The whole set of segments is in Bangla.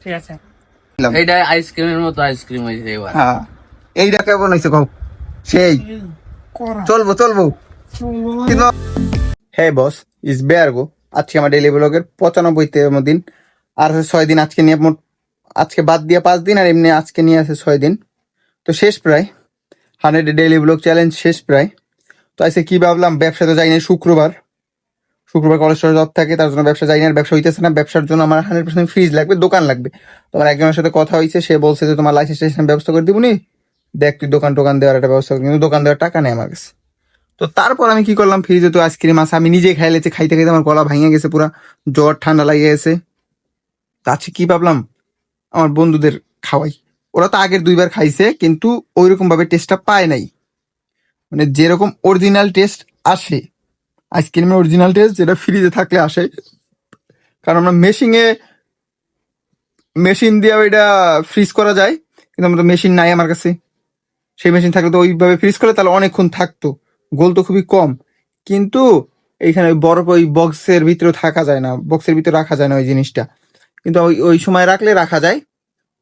ঠিক আছে। এইটা আইসক্রিমের মতো আইসক্রিম হয়েছে এবার। হ্যাঁ, এইটা কেমন হয়েছে কও? সেই চলবো চলবো। হ্যাঁ বস, ইস বেয়ার গো। আজকে আমার ডেইলি ব্লগের 95তম দিন, আর আছে 6 দিন। আজকে নিয়ে মোট, আজকে বাদ দিয়ে 5 দিন, আর এমনি আজকে নিয়ে আছে 6 দিন। তো শেষ প্রায় 100 ডেইলি ব্লগ চ্যালেঞ্জ শেষ প্রায়। তো আজকে কি ভাবলাম, ব্যবসা তো যাই না, শুক্রবার কলেস্ট্রল জব থাকে, তার জন্য ব্যবসা যাই না, ব্যবসা হইতেছে না। ব্যবসার জন্য আমার 100% ফ্রিজ লাগবে, দোকান লাগবে। তোমার একজনের সাথে কথা হয়েছে, সে বলছে যে তোমার লাইসেন্স ব্যবস্থা করে দিবনি, দেখ তুই দোকান দেওয়ার একটা ব্যবস্থা কর। কিন্তু দোকান দেওয়ার টাকা নেই আমার কাছে। তো তারপর আমি কি করলাম, ফ্রিজে তো আইসক্রিম আছে, আমি নিজে খাইলেছি, খাইতে খাইতে আমার গলা ভেঙে গেছে, পুরা জ্বর ঠান্ডা লাগিয়ে গেছে। তাছে কি ভাবলাম, আমার বন্ধুদের খাওয়াই। ওরা তো আগের 2বার খাইছে, কিন্তু ওইরকম ভাবে টেস্টটা পায় নাই, মানে যেরকম অরিজিনাল টেস্ট আসে আইসক্রিমের, অরিজিনাল টেস্ট যেটা ফ্রিজে থাকলে আসে। কারণ আমরা মেশিন দিয়ে ওইটা ফ্রিজ করা যায়, কিন্তু আমাদের মেশিন নাই আমার কাছে। সেই মেশিন থাকলে তো ওইভাবে ফ্রিজ করে তাহলে অনেকক্ষণ থাকতো, গোল তো খুবই কম। কিন্তু এইখানে বরফ ওই বক্সের ভিতরে থাকা যায় না, বক্সের ভিতরে রাখা যায় না ওই জিনিসটা। কিন্তু ওই সময় রাখলে রাখা যায়,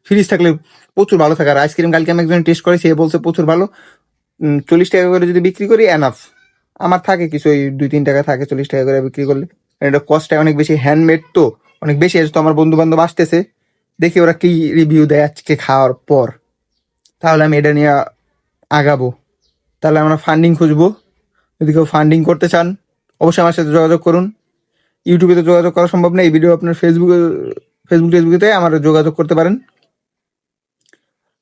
ফ্রিজ থাকলে প্রচুর ভালো থাকে। আর আইসক্রিম কালকে আমি একজন টেস্ট করেছি, সে বলছে প্রচুর ভালো। 40 টাকা করে যদি বিক্রি করি এনাফ। আমার থাকে কিছু, ওই 2-3 টাকা থাকে 40 টাকা করে বিক্রি করলে। এটা কস্টটা অনেক বেশি, হ্যান্ডমেড তো অনেক বেশি। তো আমার বন্ধু বান্ধব আসতেছে, দেখি ওরা কি রিভিউ দেয় আজকে খাওয়ার পর, তাহলে আমি এটা নিয়ে আগাবো। তাহলে আমরা ফান্ডিং খুঁজবো। যদি কেউ ফান্ডিং করতে চান অবশ্যই আমার সাথে যোগাযোগ করুন। ইউটিউবে তো যোগাযোগ করা সম্ভব না, এই ভিডিও আপনার ফেসবুকে আমার যোগাযোগ করতে পারেন।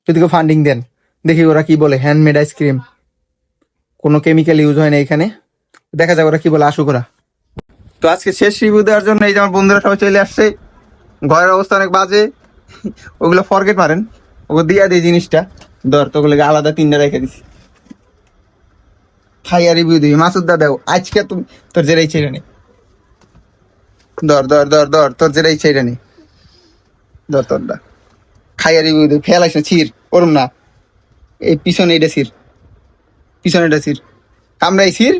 যদি কেউ ফান্ডিং দেন, দেখি ওরা কি বলে। হ্যান্ডমেড আইসক্রিম, কোনো কেমিক্যাল ইউজ হয় না এখানে, দেখা যাক ওরা কি বলে, আসুক ওরা। তো আজকে শেষ রিভিউ দেওয়ার জন্য এই যে আমার বন্ধুরা সবাই চলে আসছে। ঘরের অবস্থা অনেক বাজে, ওগুলো ফরগেট মারেন, ওগুলো দিয়া দিই জিনিসটা। ধর তোগুলোকে আলাদা 3টা রেখে দিছি, খাইয়া রিভিউ দিবি। মাসুদ দা দেও আজকে তুমি, তোর যেটা ইচ্ছে এটা নেই। ধর তোর যেটা ইচ্ছে এটা নেই, ধর তোরটা খাইয়া রিভিউ দিবি। ফেলাইস না, ছির ওরম না, এই পিছনে এটা ছির, পিছনে এটা ছির, কামড়াই ছির,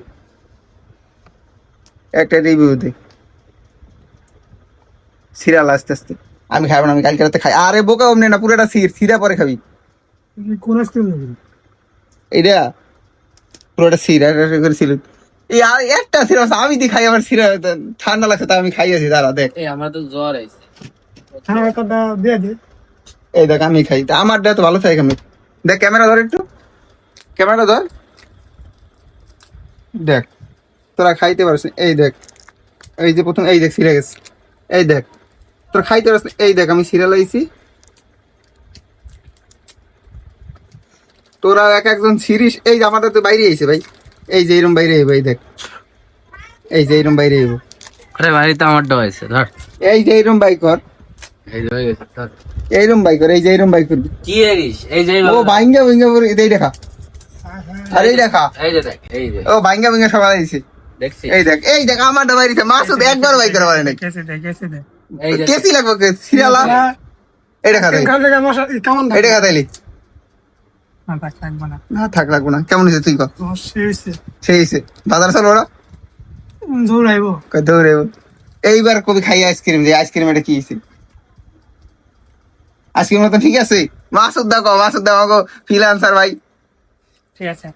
একটা রিভিউ দে। সিরিয়াল আস্তে আস্তে। আমি খাবো না, আমি কালকে রাতে খাই। আরে বোকা অমনি না, পুরোটা সিরা পরে খাবি। কোন আইসক্রিম নেবেন? এইটা পুরোটা করে ছিল। এই আর একটা সিরা আমি দি খাই, আমার সিরা ঠান্ডা লাগছে, তা আমি খাইয়াছি। দাঁড়া দেখ, এই আমার তো জ্বর আইছে। হ্যাঁ, একটা দিয়ে দে। এই দেখ আমি খাই, তা আমারটা তো ভালো থাকে। আমি দেখ, ক্যামেরা ধর একটু, ক্যামেরা ধর, দেখ তোরা খাইতে পারছিস। এই দেখ, এই যে প্রথম, এই দেখ সিরা গেছে, এই দেখ তোরা খাইতে পারছিস। এই দেখ আমি সিরিয়াল আইছি, তোরা একজন সিরিজ। এই যে আমাদের তো বাইরে আইছে ভাই, এই যে এরম বাইরে আইব, এই দেখ, এই যে এরম বাইরে আইব। আরে বাড়িতে আমারটা হয়েছে, ধর এই যে এরম বাই কর, এই যে হয়ে গেছে, ধর এইরম বাই কর, এই যে এরম বাই করবি। কি এরিস, এই যে ও ভাঙ্গা পরে এই দেখা, আর এই দেখা, এই যে দেখ, এই যে ও ভাঙ্গা সবাই আইছে। দেখছি, এই দেখ আমারটা বাইরেছে। মাসুদ একবার বাই করে পারে নাকি? কেসে দে। এই যে কেসি লাগবে সিরিয়ালা। এই দেখা দেখ, খাওয়া লেগে মশা কেমন এই দেখা তাইলি। না থাক লাগবে না। না থাক লাগবো না। কেমন হয়েছে তুই কর? সেই হয়েছে। বাজার চল ওরা দৌড়াইবো। দৌড়ে। এইবার কবি খাই আইসক্রিম, যে আইসক্রিম এটা কি হয়েছে? আইসক্রিম তো ঠিক আছে। মাসুদ দা আমাকে ফ্রিল্যান্সার ভাই। ঠিক আছে।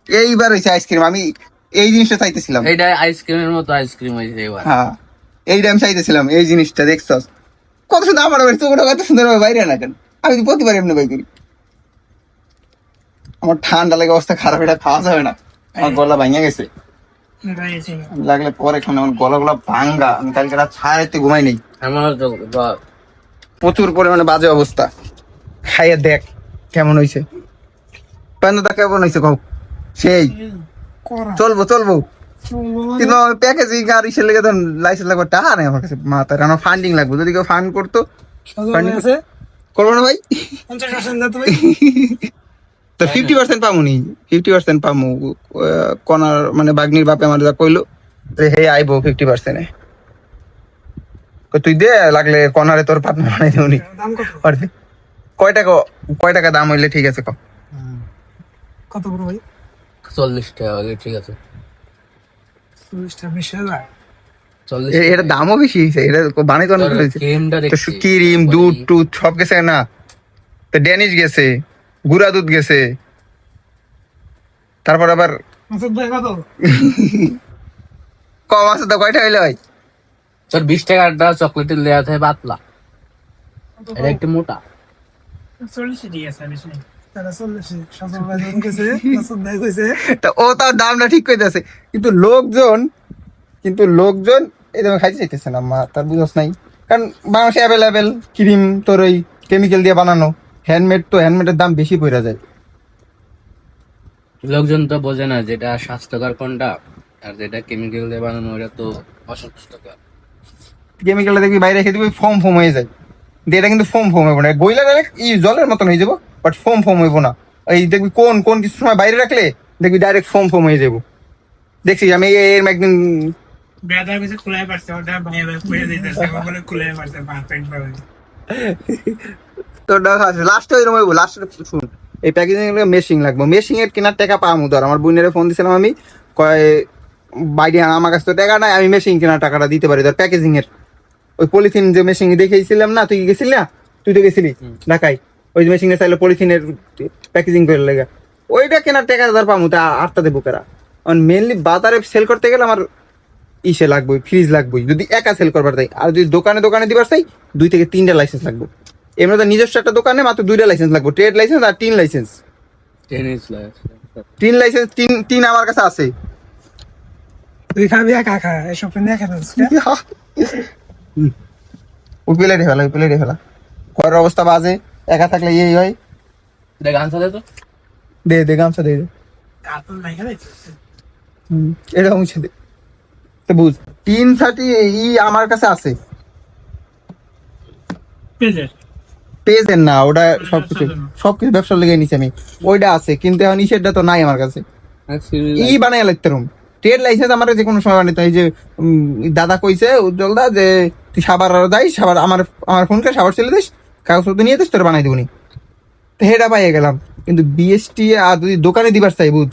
এইবার হয়েছে আইসক্রিম, আমি এই জিনিসটা চাইতেছিলাম। এইটা আইসক্রিমের মতো আইসক্রিম হয়েছে এবার। হ্যাঁ, এইটা আমি চাইতেছিলাম, এই জিনিসটা দেখছস কত সুন্দর। আমার চোখটা কত সুন্দর বাইরে না কেন? আমি প্রতিবার এমনি বাই করি। আমার ঠান্ডা লাগে, অবস্থা খারাপ, এটা খাওয়া যাবে না। আমার গলা ভাঙে গেছে, লাগলে পরে খান। আমার গলা ভাঙ্গা, আমি কালকে রাত ছাড়াইতে ঘুমাই নেই, আমার তো জ্বর। প্রচুর পরিমাণে বাজে অবস্থা। খাইয়ে দেখ কেমন হয়েছে। পেন্দা কেমন হয়েছে কও? সেই চলবো। কিন্তু প্যাকেজিং আর ইসের লেগে ধর লাইসেন্স লাগবে, টাকা নেই আমার কাছে মাথায়। আমার ফান্ডিং লাগবে। যদি কেউ ফান্ড করতো করবো না ভাই। 50% দে তুমি। তো 50% পামুনি, 50% পামু। কনার মানে বাগনির বাপে আমার যা কইলো, হে আইবো 50%-এ। তুই দে, লাগলে কনারে তোর পার্টনার বানাই দেবনি। কয় টাকা দাম হইলে ঠিক আছে? কত বড় ভাই? 40 টাকা হলে ঠিক আছে। 40 টাকা বেশি হয়। 40 এটা দামও বেশি হয়েছে, এটা বানাইতে অনেক তোর হয়েছে। ক্রিমটা তো দেখছি ক্রিম দুধ টুধ সব গেছে না, তো ড্যানিশ গেছে, গুঁড়া দুধ গেছে, তারপর আবার মাসুদ ভাই কত? কম আছে তো কয়টা হইলে হয়? তোর 20 টাকাটা চকলেটের লেয়ার থাকে পাতলা, এটা একটু মোটা। 40 ঠিক আছে, বেশি নেই। তারা 40 শাসন ভাই যখন কইছে, মাসুদ ভাই কইছে তা ও তার দামটা ঠিক কইতেছে, কিন্তু লোকজন এই দামে খাইতে চাইতেছে না, মা তার বুঝস নাই। কারণ বাংলাদেশে অ্যাভেলেবেল ক্রিম তোর ওই কেমিক্যাল দিয়ে বানানো, হ্যান্ডমেডের দাম বেশি পড়ে যায়। লোকজন তো বোঝে না যেটা স্বাস্থ্যকর কোনটা আর যেটা কেমিক্যাল দিয়ে বানানো ওটা তো অস্বাস্থ্যকর। কেমিক্যালটা দেখবি বাইরে রেখে দিবি ফোম হয়ে যায়, দিয়ে এটা কিন্তু ফোম হইব না, বইলা ডাইরেক্ট জলের মতন হয়ে যাবো, বাট ফোম হইব না। এই দেখবি কোন কিছু সময় বাইরে রাখলে দেখবি ডাইরেক্ট ফোম হয়ে যাবো। দেখছি আমি এর একদিন বেদার কিছু খুলাই পারছে, ওটা ভাই ভাই কইরা দিতেছে, বলে খুলাই পারছে পারফেক্ট ভাবে। তোর লাস্টে ওইরকম হইব। লাস্টে শুন, এই প্যাকেজিং এর মেশিং লাগবে, মেশিং এর কেনার টাকা পাবো। ধর আমার বোনের ফোন দিছিলাম আমি, কয় বাইরে আমার কাছে তো টাকা নাই, আমি মেশিন কেনার টাকাটা দিতে পারি। ধর প্যাকেজিং এর ওই পলিথিন যে মেশিন দেখেছিলাম না, তুই গেছিলি না? তুই তো গেছিলি ঢাকায়, ওই যে মেশিনে চাইলে পলিথিনের প্যাকেজিং করে লেগে, ওইটা কেনার টাকা ধর পাবো, তা আটটা দেবো কেরা। মেনলি বাজারে সেল করতে গেলে আমার ইসে লাগবে, ফ্রিজ লাগবে যদি একা সেল করবার তাই। আর যদি দোকানে দিবার চাই 2 থেকে 3টা লাইসেন্স লাগবে। এমনি তো নিজস্ব একটা দোকানে মাত্র 2টা লাইসেন্স লাগবে, ট্রেড লাইসেন্স আর 3 লাইসেন্স। টেনিস লাগে 3 লাইসেন্স 3 আমার কাছে আছে। তুই খাবি একা খা, এসব নিয়ে খেতে প্লেটে ফেলা ঘরের অবস্থা বাজে, একা থাকলে এই হয়। দেখ আনসার দে তো। দে গামছা দে। আপন নাই খাই এটা মুছে দে। তো বুঝ 330 আমার কাছে আছে, পেজের পেজের না, ওটা সবকিছু ব্যবসার লেগে নিছি আমি, ওইটা আছে। কিন্তু এখন ইসেরটা তো নাই আমার কাছে, বানাই লাগতে রুম। ট্রেড লাইসেন্স আমার যে কোনো সময় বানাইতে হয়। যে দাদা কইছে উজ্জ্বল দা যে তুই সাবার যাই, সাবার আমার ফোনকে সাবার ছেলে দিস, কাগজপত্র নিয়ে দিস, তোর বানাই দেবনি। তো হেটা পাইয়ে গেলাম। কিন্তু বিএসটি আর যদি দোকানে দিবার চাই, বুঝ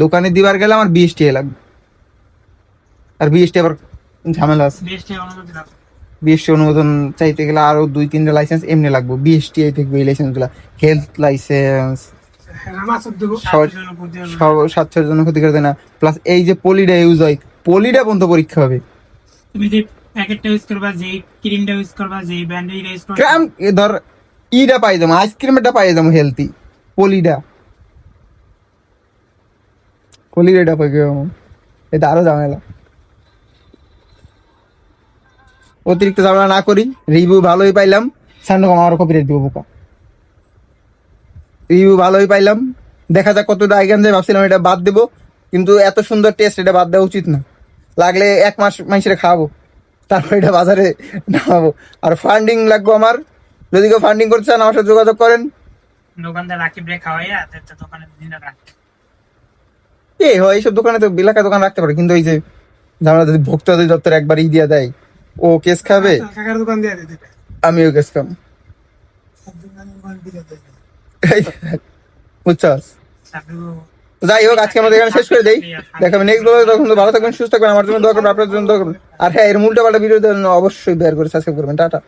দোকানে দিবার গেলে আমার বিএসটি লাগবে, আর বিএসটি আবার ঝামেলা আছে। বিএসটি অনুমোদন চাইতে গেলে আরো 2-3টা লাইসেন্স এমনি লাগবে। বিএসটি থাকবে এই লাইসেন্স গুলা, হেলথ লাইসেন্স, স্বাস্থ্যের জন্য ক্ষতিকর না। প্লাস এই যে পলিটা ইউজ হয়, পলিটা পর্যন্ত পরীক্ষা হবে। তুমি যে প্যাকেটটা ইউজ করবা, যে ক্রিমটা ইউজ করবা, যে ব্র্যান্ড ইউজ করবা, গ্রাম ধর ইটা পাই যাবো, আইসক্রিমটা পাই যাবো হেলথি, পলিটা পাই যাবো। এটা আরো ঝামেলা। অতিরিক্ত ঝামেলা না করি, রিভিউ ভালোই পাইলাম। সামনে আমার কপিরাইট দিব বোকা। রিভিউ ভালোই পাইলাম, দেখা যাক কতটা আইগান যায়। ভাবছিলাম এটা বাদ দেবো, কিন্তু এত সুন্দর টেস্ট, এটা বাদ দেওয়া উচিত না। লাগলে 1 মাস মানুষের খাওয়াবো, তারপর এটা বাজারে নামাবো। আর ফান্ডিং লাগবে আমার, যদি কেউ ফান্ডিং করতে চান আমার সাথে যোগাযোগ করেন। দোকানদার রাখি ব্রেক খাওয়াইয়া দোকানে দিন রাখতে হয় এইসব দোকানে তো এলাকা দোকান রাখতে পারে, কিন্তু ওই যে ঝামেলা যদি ভোক্তা দপ্তর একবারই দিয়ে দেয়, ও কেস খাবে, কাকার দোকান দিয়ে দিতে, আমিও কেস খাবো। বুঝছস? যাই হোক, আজকে আমাদের এখানে শেষ করে দেই। দেখাবেন নেক্সট ব্লগে, তখন তো ভালো থাকবেন, সুস্থ থাকবেন, আমার জন্য দোয়া করবেন, আপনার জন্য দোয়া করবেন। আর হ্যাঁ, এর উল্টা পাল্টা ভিডিও অবশ্যই বের করে সাবস্ক্রাইব করবেন। টাটা।